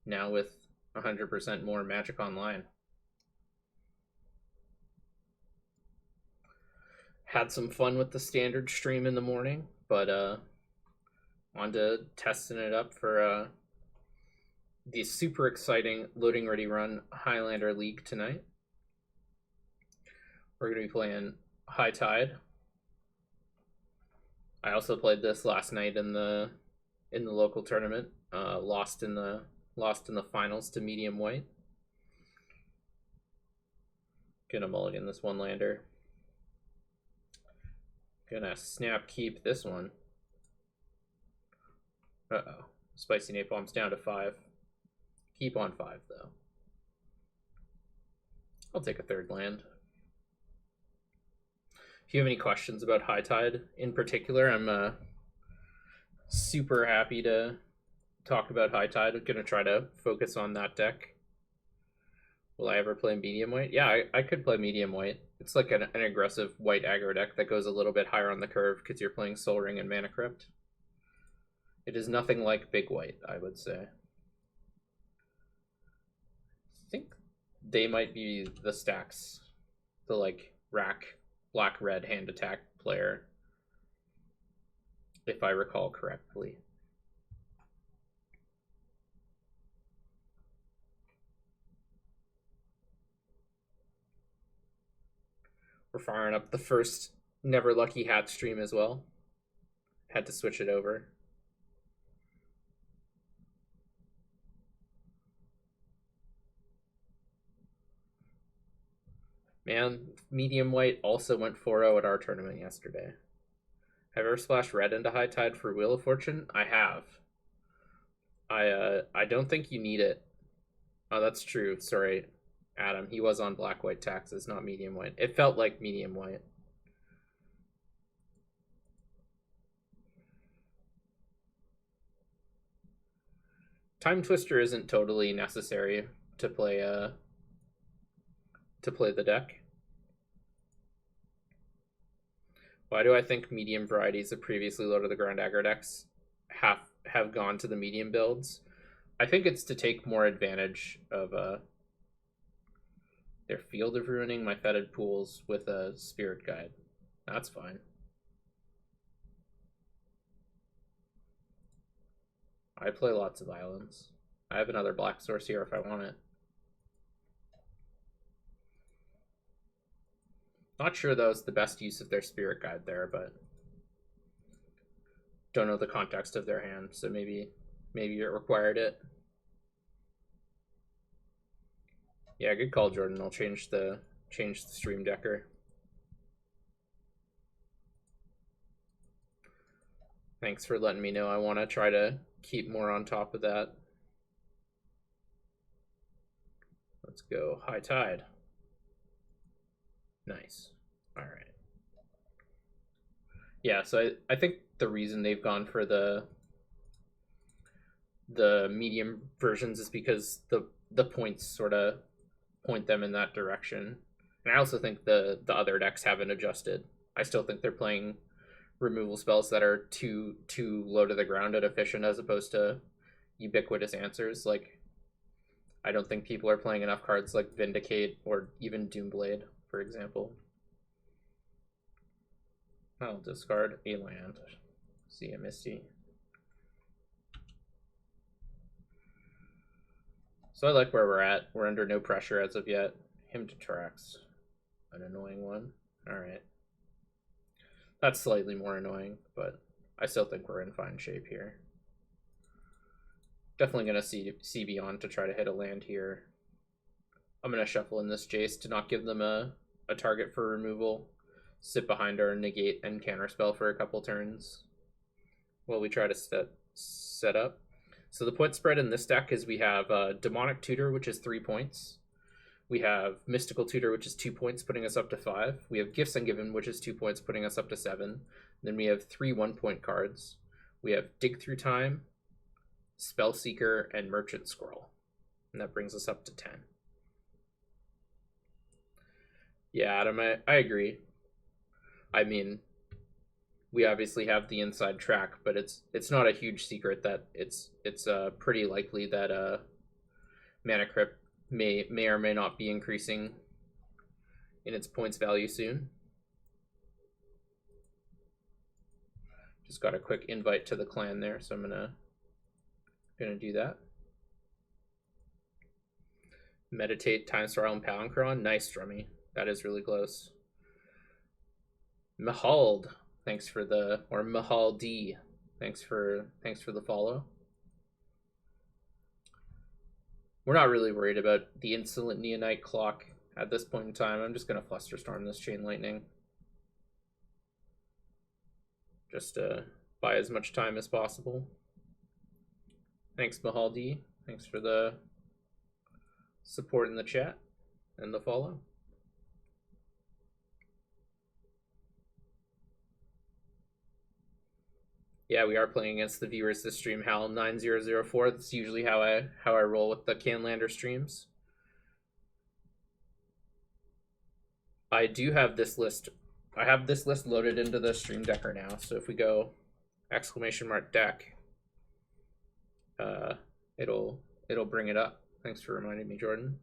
now with 100% more Magic Online. Had some fun with the standard stream in the morning, but wanted to testing it up for the super exciting loading ready run Highlander League tonight. We're going to be playing High Tide. I also played this last night in the local tournament. Lost in the finals to medium white. Gonna mulligan this one lander. Gonna snap keep this one. Uh-oh. Spicy Napalm's down to 5. Keep on 5, though. I'll take a third land. If you have any questions about High Tide in particular, I'm super happy to talk about High Tide. I'm going to try to focus on that deck. Will I ever play medium white? Yeah, I could play medium white. It's like an aggressive white aggro deck that goes a little bit higher on the curve because you're playing Soul Ring and Mana Crypt. It is nothing like big white, I would say. I think they might be the stacks, the like rack black-red hand attack player, if I recall correctly. We're firing up the first Never Lucky Hat stream as well. Had to switch it over. Man, medium white also went 4-0 at our tournament yesterday. Have I ever splashed red into High Tide for Wheel of Fortune? I have. I don't think you need it. Oh, that's true. Sorry, Adam. He was on black-white taxes, not medium white. It felt like medium white. Time Twister isn't totally necessary to play the deck. Why do I think medium varieties of previously low to the ground aggro decks have gone to the medium builds? I think it's to take more advantage of their Field of Ruining my fetid pools with a Spirit Guide. That's fine. I play lots of islands. I have another black source here if I want it. Not sure that was the best use of their Spirit Guide there, but don't know the context of their hand, so maybe it required it. Yeah, good call, Jordan. I'll change the stream decker. Thanks for letting me know. I want to try to keep more on top of that. Let's go High Tide. Nice. All right. Yeah, so I think the reason they've gone for the medium versions is because the points sort of point them in that direction. And I also think the other decks haven't adjusted. I still think they're playing removal spells that are too low to the ground and efficient as opposed to ubiquitous answers. Like, I don't think people are playing enough cards like Vindicate or even Doomblade, for example. I'll discard a land. See a Misty. So I like where we're at. We're under no pressure as of yet. Him detracts. An annoying one. Alright. That's slightly more annoying, but I still think we're in fine shape here. Definitely going to see beyond to try to hit a land here. I'm going to shuffle in this Jace to not give them a target for removal. Sit behind our negate and counterspell for a couple turns while we try to set up. So the point spread in this deck is we have Demonic Tutor, which is 3 points. We have Mystical Tutor, which is 2 points, putting us up to 5. We have Gifts Ungiven, which is 2 points, putting us up to 7. Then we have 3 1-point cards. We have Dig Through Time, Spellseeker, and Merchant Scroll. And that brings us up to 10. Yeah, Adam, I agree. I mean, we obviously have the inside track, but it's not a huge secret that it's pretty likely that Mana Crypt may or may not be increasing in its points value soon. Just got a quick invite to the clan there, so I'm gonna do that. Meditate, Time Spiral, and Palancron. Nice, Drummy. That is really close. Mahald, thanks for the, or Mahal D, thanks for the follow. We're not really worried about the Insolent Neonite clock at this point in time. I'm just gonna Flusterstorm this Chain Lightning, just to buy as much time as possible. Thanks, Mahal D. Thanks for the support in the chat and the follow. Yeah, we are playing against the viewers this stream, Hal9004. That's usually how I roll with the Canlander streams. I do have this list. I have this list loaded into the Stream Deck right now. So if we go !deck, it'll bring it up. Thanks for reminding me, Jordan.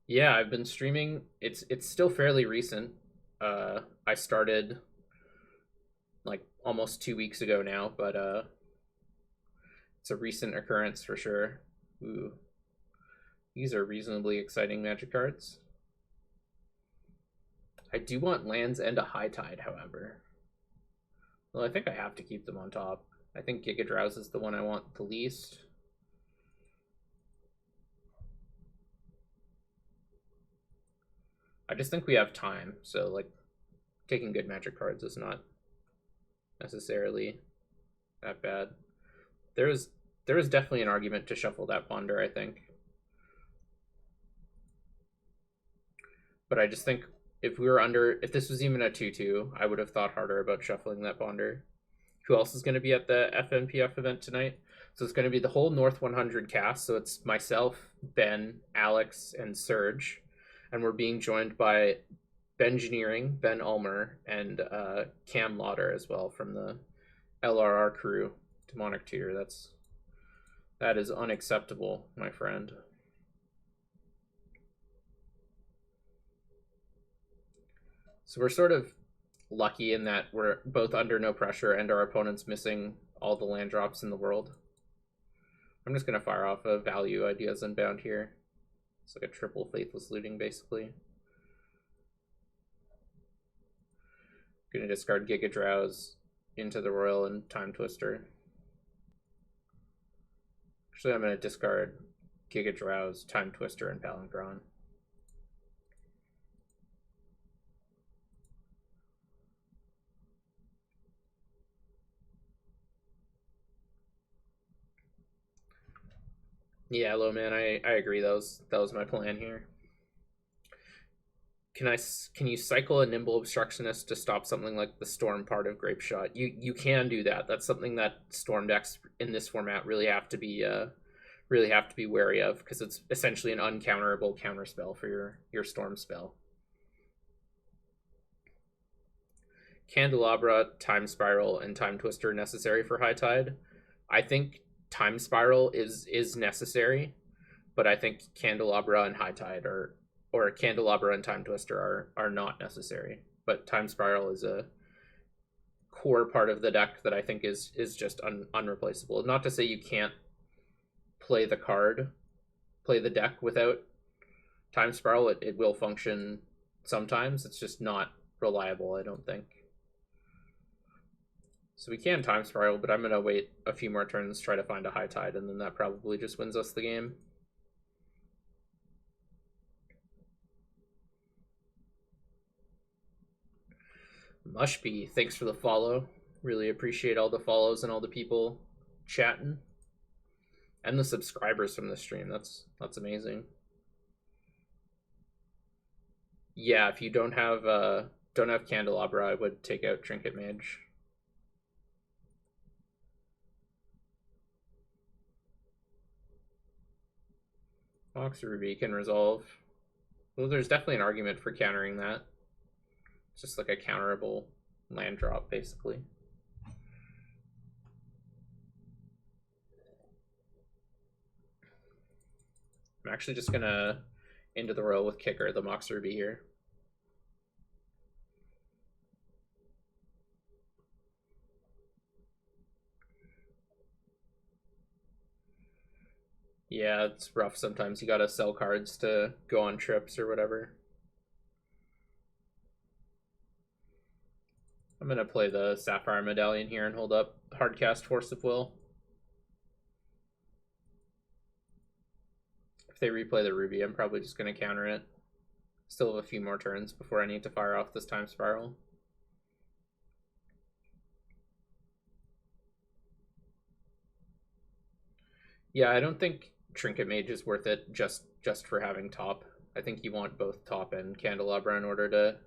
Yeah, I've been streaming. It's still fairly recent. I started like almost 2 weeks ago now, but it's a recent occurrence for sure. Ooh, these are reasonably exciting Magic cards. I do want lands and a High Tide, however. Well, I think I have to keep them on top. I think Giga Drowse is the one I want the least. I just think we have time, so like taking good Magic cards is not necessarily that bad. There is definitely an argument to shuffle that Ponder, I think. But I just think if this was even a 2-2, I would have thought harder about shuffling that Ponder. Who else is going to be at the FNPF event tonight? So it's going to be the whole North 100 cast. So it's myself, Ben, Alex, and Serge. And we're being joined by Bengineering, Ben Ulmer, and Cam Lauder as well from the LRR crew. Demonic Tutor. That is unacceptable, my friend. So we're sort of lucky in that we're both under no pressure and our opponent's missing all the land drops in the world. I'm just going to fire off a value Ideas Unbound here. It's like a triple Faithless Looting, basically. Going to discard Giga Drowse into the Royal and Time Twister. Actually, I'm going to discard Giga Drowse, Time Twister, and Palancron. Yeah, low man, I agree. That was my plan here. Can you cycle a Nimble Obstructionist to stop something like the Storm part of Grape Shot? You can do that. That's something that Storm decks in this format really have to be wary of, because it's essentially an uncounterable counterspell for your Storm spell. Candelabra, Time Spiral, and Time Twister necessary for High Tide. I think Time Spiral is necessary, but I think Candelabra and High Tide or Candelabra and Time Twister are not necessary. But Time Spiral is a core part of the deck that I think is just unreplaceable. Not to say you can't play the deck without Time Spiral. It will function sometimes. It's just not reliable, I don't think. So we can Time Spiral, but I'm going to wait a few more turns, try to find a High Tide, and then that probably just wins us the game. Mushby, thanks for the follow. Really appreciate all the follows and all the people chatting. And the subscribers from the stream. That's amazing. Yeah, if you don't have Candelabra, I would take out Trinket Mage. Mox Ruby can resolve. Well, there's definitely an argument for countering that. It's just like a counterable land drop, basically. I'm actually just gonna into the royal with kicker the Mox Ruby here. Yeah, it's rough sometimes. You gotta sell cards to go on trips or whatever. I'm gonna play the Sapphire Medallion here and hold up Hardcast Force of Will. If they replay the Ruby, I'm probably just gonna counter it. Still have a few more turns before I need to fire off this Time Spiral. Yeah, I don't think Trinket Mage is worth it just for having top. I think you want both top and Candelabra in order to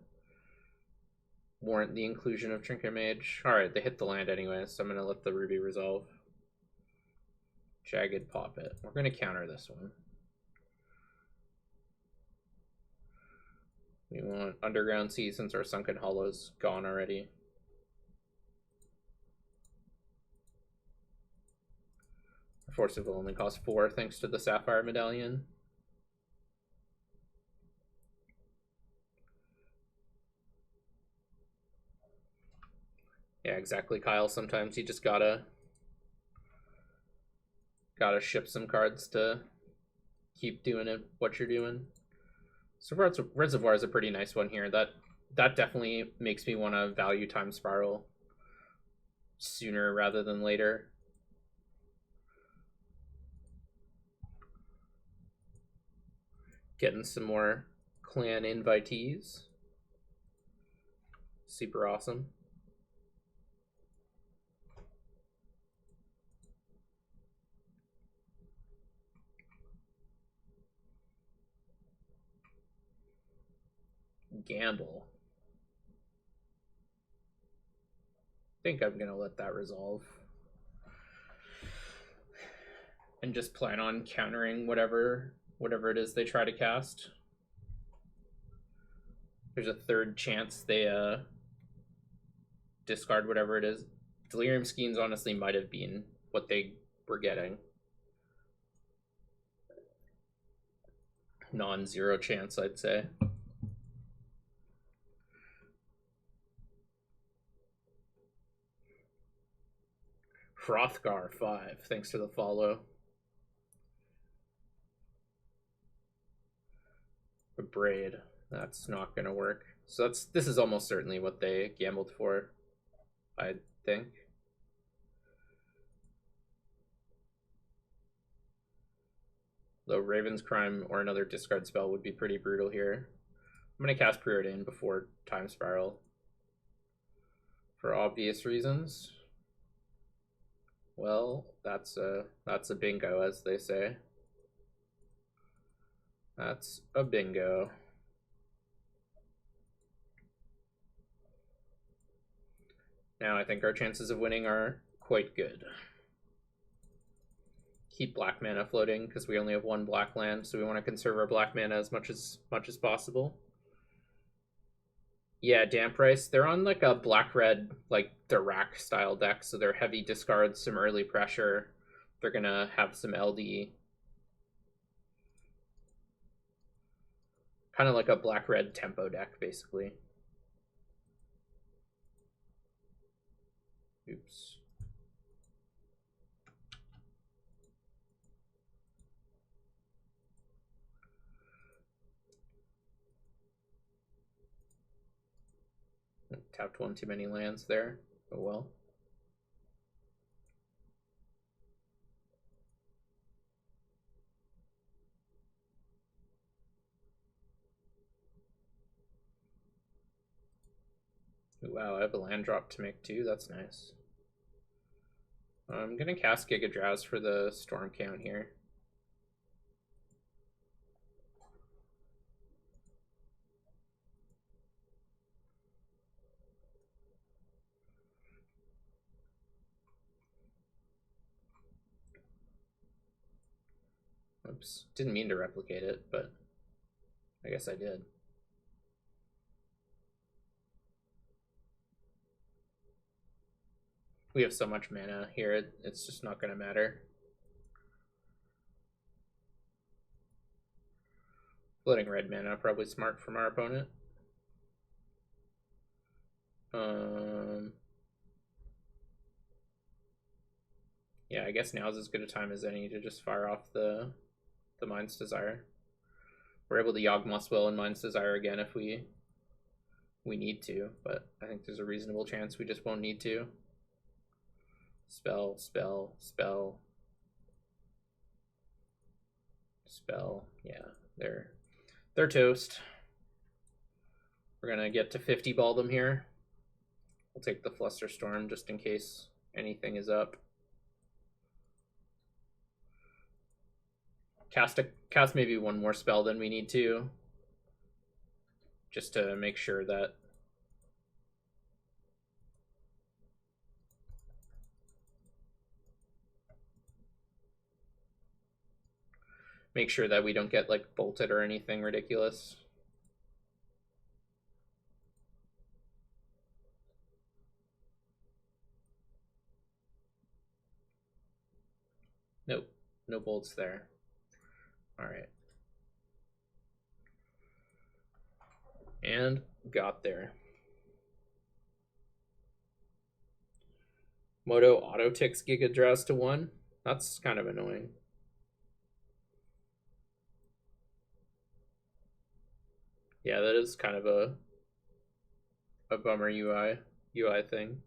warrant the inclusion of Trinket Mage. Alright, they hit the land anyway, so I'm going to let the Ruby resolve. Jagged pop it. We're going to counter this one. We want Underground Sea since our Sunken Hollow's gone already. Force of Will only costs 4 thanks to the Sapphire Medallion. Yeah, exactly, Kyle. Sometimes you just gotta ship some cards to keep doing it what you're doing. So Reservoir is a pretty nice one here. That definitely makes me want to value Time Spiral sooner rather than later. Getting some more clan invitees. Super awesome. Gamble. I think I'm gonna let that resolve. And just plan on countering whatever it is they try to cast. There's a third chance they discard whatever it is. Delirium Skeins honestly might have been what they were getting. Non-zero chance, I'd say. Hrothgar 5, thanks for the follow. A Braid, that's not gonna work. So this is almost certainly what they gambled for, I think. Though Raven's Crime or another discard spell would be pretty brutal here. I'm gonna cast Preordain before Time Spiral for obvious reasons. Well, that's a bingo, as they say. That's a bingo. Now I think our chances of winning are quite good. Keep black mana floating because we only have 1 black land, so we want to conserve our black mana as much as possible. Yeah, Damp Rice, they're on like a black-red, like the rack style deck, so they're heavy discards, some early pressure. They're gonna have some LD. Kind of like a black-red tempo deck, basically. Oops. Tapped 1 too many lands there. Oh well. Ooh, wow, I have a land drop to make too. That's nice. I'm gonna cast Giga Drowse for the storm count here. Oops, didn't mean to replicate it, but I guess I did. We have so much mana here, it's just not gonna matter. Floating red mana, probably smart from our opponent. Yeah, I guess now's as good a time as any to just fire off the Mind's Desire. We're able to Yawgmoth's Will and Mind's Desire again if we need to, but I think there's a reasonable chance we just won't need to. Spell, spell, spell. Spell, yeah, they're toast. We're gonna get to 50 ball them here. We'll take the Flusterstorm just in case anything is up. Cast maybe one more spell than we need to, just to make sure that we don't get like bolted or anything ridiculous. Nope, no bolts there. All right. And got there. Moto auto ticks Giga Drowse to 1. That's kind of annoying. Yeah, that is kind of a bummer UI thing.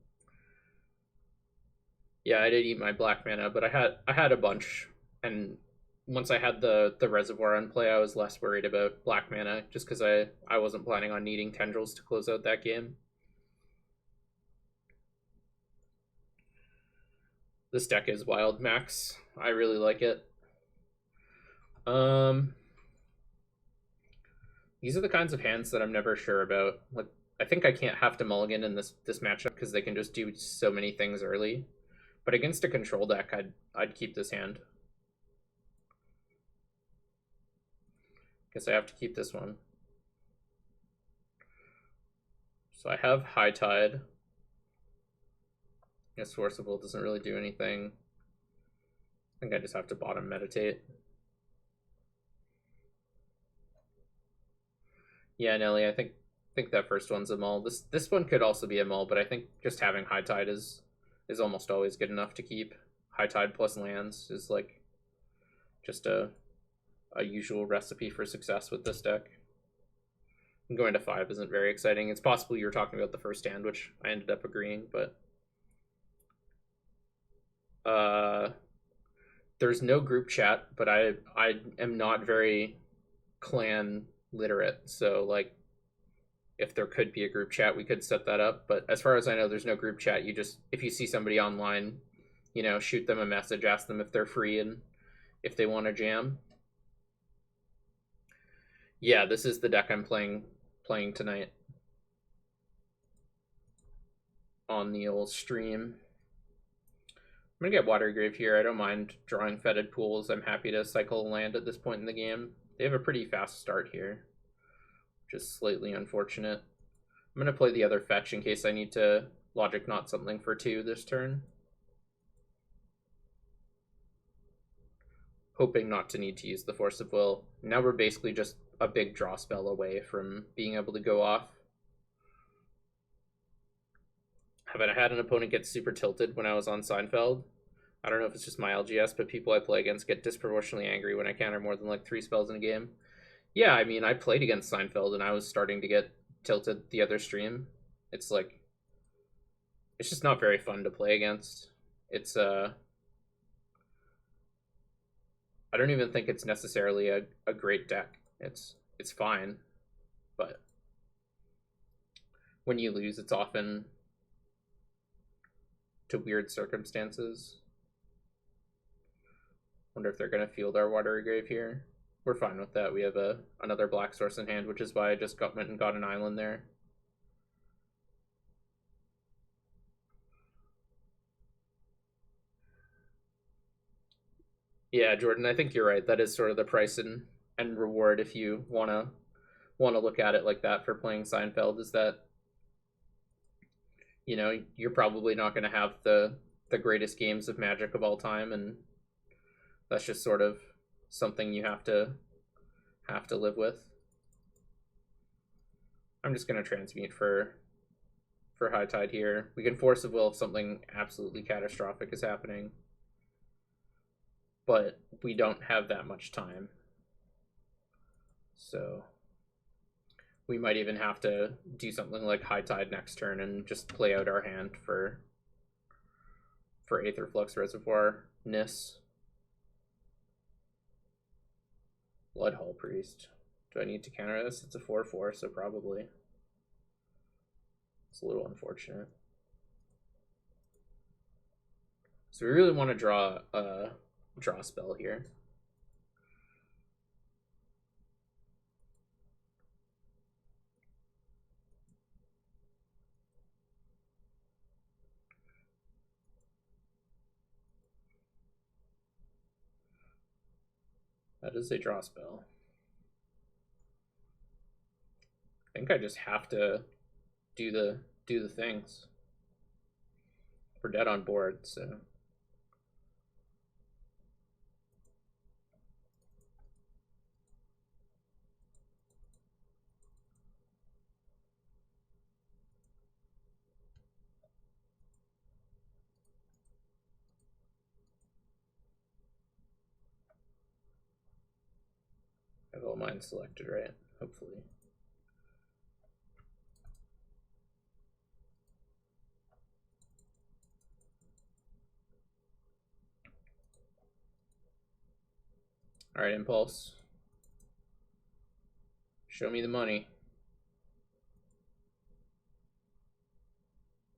Yeah, I did eat my black mana, but I had a bunch, and once I had the reservoir on play, I was less worried about black mana, just because I wasn't planning on needing tendrils to close out that game. This deck is wild, Max. I really like it. These are the kinds of hands that I'm never sure about. Like, I think I can't have to mulligan in this matchup because they can just do so many things early. But against a control deck, I'd keep this hand. Guess I have to keep this one. So I have High Tide. Guess Source of Will doesn't really do anything. I think I just have to bottom Meditate. Yeah, Nelly, I think that first one's a mull. This one could also be a mull, but I think just having High Tide is almost always good enough to keep. High Tide plus lands is like just a usual recipe for success with this deck. And going to 5 isn't very exciting. It's possible you were talking about the first hand, which I ended up agreeing, but there's no group chat, but I am not very clan literate, so like if there could be a group chat, we could set that up, but as far as I know, there's no group chat. You just, if you see somebody online, you know, shoot them a message, ask them if they're free and if they want to jam. Yeah, this is the deck I'm playing tonight on the old stream. I'm gonna get Watergrave here. I don't mind drawing Fetid Pools. I'm happy to cycle land at this point in the game. They have a pretty fast start here, which is slightly unfortunate. I'm gonna play the other fetch in case I need to Logic Knot something for 2 this turn. Hoping not to need to use the Force of Will. Now we're basically just a big draw spell away from being able to go off. Haven't I had an opponent get super tilted when I was on Seinfeld? I don't know if it's just my LGS, but people I play against get disproportionately angry when I counter more than like 3 spells in a game. Yeah, I mean, I played against Seinfeld and I was starting to get tilted the other stream. It's like, it's just not very fun to play against. It's I don't even think it's necessarily a great deck. It's fine, but when you lose, it's often to weird circumstances. Wonder if they're gonna field our Watergrave here. We're fine with that. We have another black source in hand, which is why I just went and got an island there. Yeah, Jordan, I think you're right. That is sort of the price and reward if you wanna look at it like that for playing Seinfeld, is that, you know, you're probably not gonna have the greatest games of Magic of all time, and that's just sort of something you have to live with. I'm just gonna transmute for High Tide here. We can force of will if something absolutely catastrophic is happening, but we don't have that much time, so we might even have to do something like High Tide next turn and just play out our hand for Aetherflux Reservoir-ness. Bloodhall Priest. Do I need to counter this? It's a 4/4, so probably. It's a little unfortunate. So we really want to draw a spell here. That is a draw spell. I think I just have to do the things. We're dead on board, so I have all mine selected, right? Hopefully. All right, Impulse. Show me the money.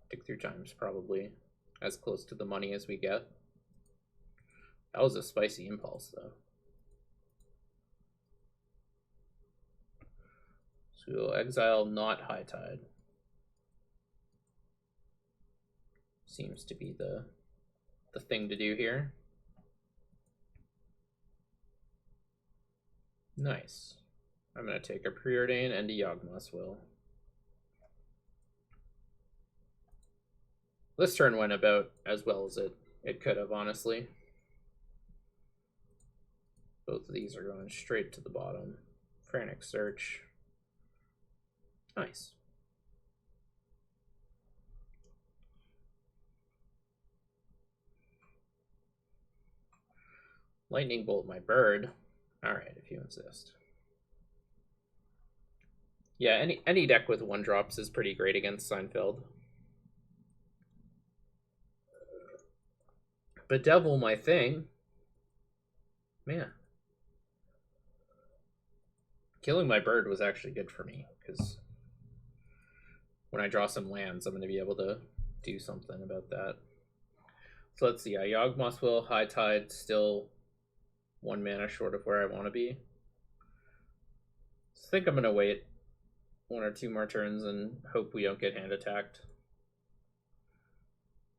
Dig through time's probably as close to the money as we get. That was a spicy Impulse, though. So we'll exile not High Tide. Seems to be the thing to do here. Nice. I'm going to take a Preordain and a Yawgmoth's Will. This turn went about as well as it could have, honestly. Both of these are going straight to the bottom. Frantic Search. Nice. Lightning Bolt my bird. Alright, if you insist. Yeah, any deck with 1-drops is pretty great against Seinfeld. Bedevil my thing. Man. Killing my bird was actually good for me, because when I draw some lands, I'm going to be able to do something about that. So let's see. Yawgmoth's Will, High Tide, still 1 mana short of where I want to be. So I think I'm going to wait 1 or 2 more turns and hope we don't get hand attacked.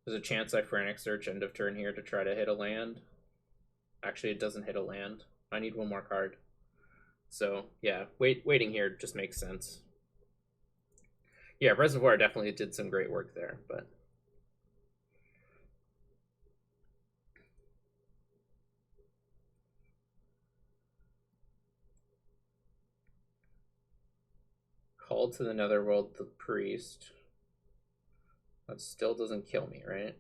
There's a chance I Frantic Search end of turn here to try to hit a land. Actually, it doesn't hit a land. I need 1 more card. So yeah, waiting here just makes sense. Yeah, Reservoir definitely did some great work there, but Call to the Netherworld the Priest. That still doesn't kill me, right?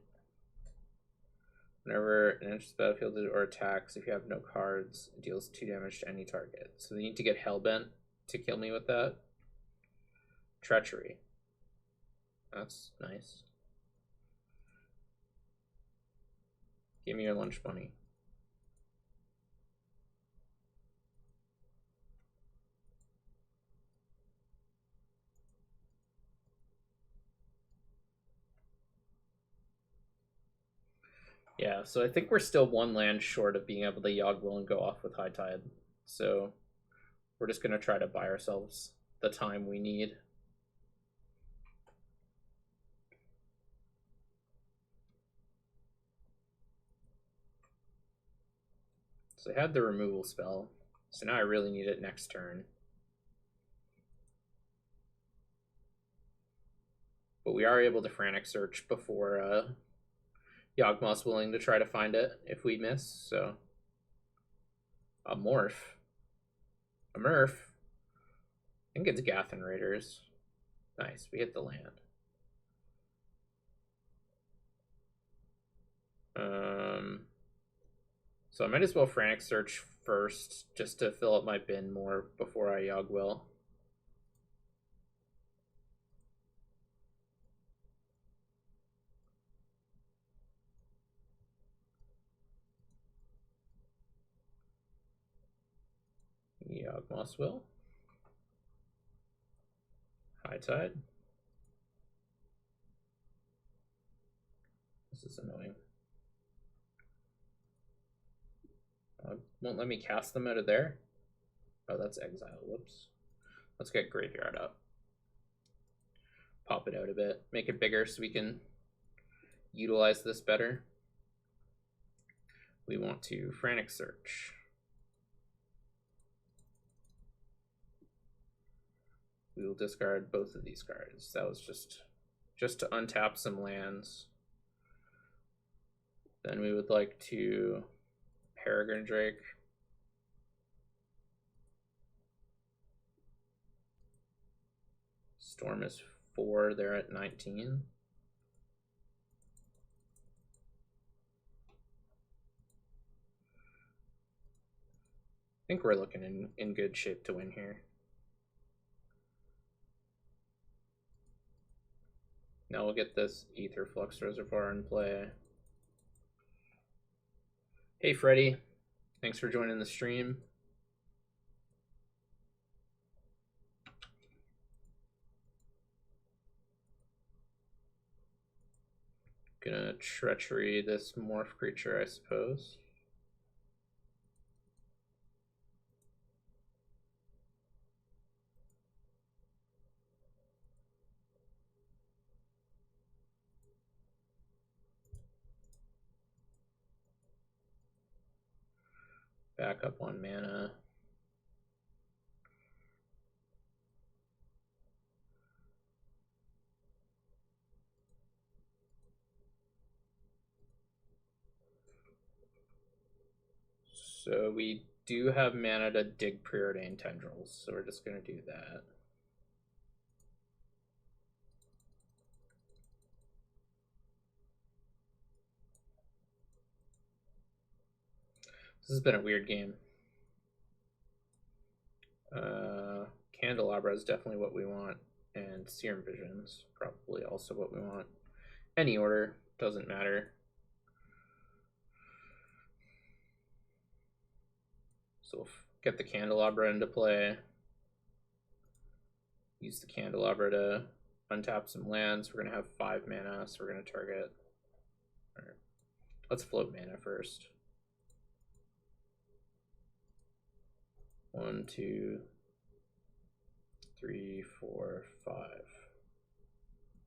Whenever an enters the battlefield or attacks, if you have no cards, it deals 2 damage to any target. So they need to get Hellbent to kill me with that. Treachery. That's nice. Give me your lunch money. Yeah, so I think we're still 1 land short of being able to Yawg Will and go off with High Tide. So we're just going to try to buy ourselves the time we need. So I had the removal spell, so now I really need it next turn. But we are able to Frantic Search before Yawgmoth's willing to try to find it if we miss, so a Morph. A Murph. I think it's Gathen Raiders. Nice, we hit the land. So I might as well frantic search first just to fill up my bin more before I Yogg-Will. Yawgmoth's Will. High Tide. This is annoying. Won't let me cast them out of there. Oh, that's Exile. Whoops. Let's get Graveyard up. Pop it out a bit. Make it bigger so we can utilize this better. We want to Frantic Search. We will discard both of these cards. That was just to untap some lands. Then we would like to Peregrine Drake. Storm is 4, they're at 19. I think we're looking in good shape to win here. Now we'll get this Ether Flux Reservoir in play. Hey Freddy, thanks for joining the stream. Gonna Treachery this Morph creature, I suppose. Back up on mana. So we do have mana to dig Preordained Tendrils, so we're just going to do that. This has been a weird game. Candelabra is definitely what we want, and Serum Vision's probably also what we want. Any order, doesn't matter. So we'll get the Candelabra into play. Use the Candelabra to untap some lands. We're going to have 5 mana, so we're going to target. Right. Let's float mana first. 1, 2, 3, 4, 5.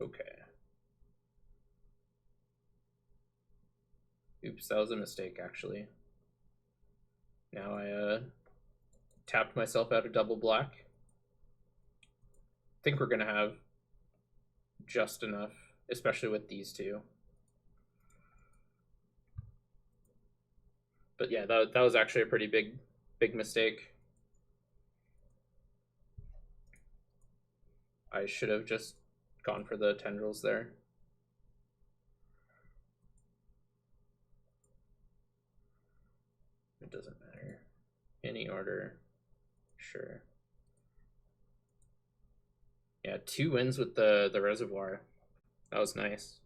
Okay. Oops, that was a mistake, actually. Now I tapped myself out of double black. I think we're going to have just enough, especially with these two. But yeah, that was actually a pretty big mistake. I should have just gone for the tendrils there. It doesn't matter. Any order, sure. Yeah, 2 wins with the reservoir. That was nice.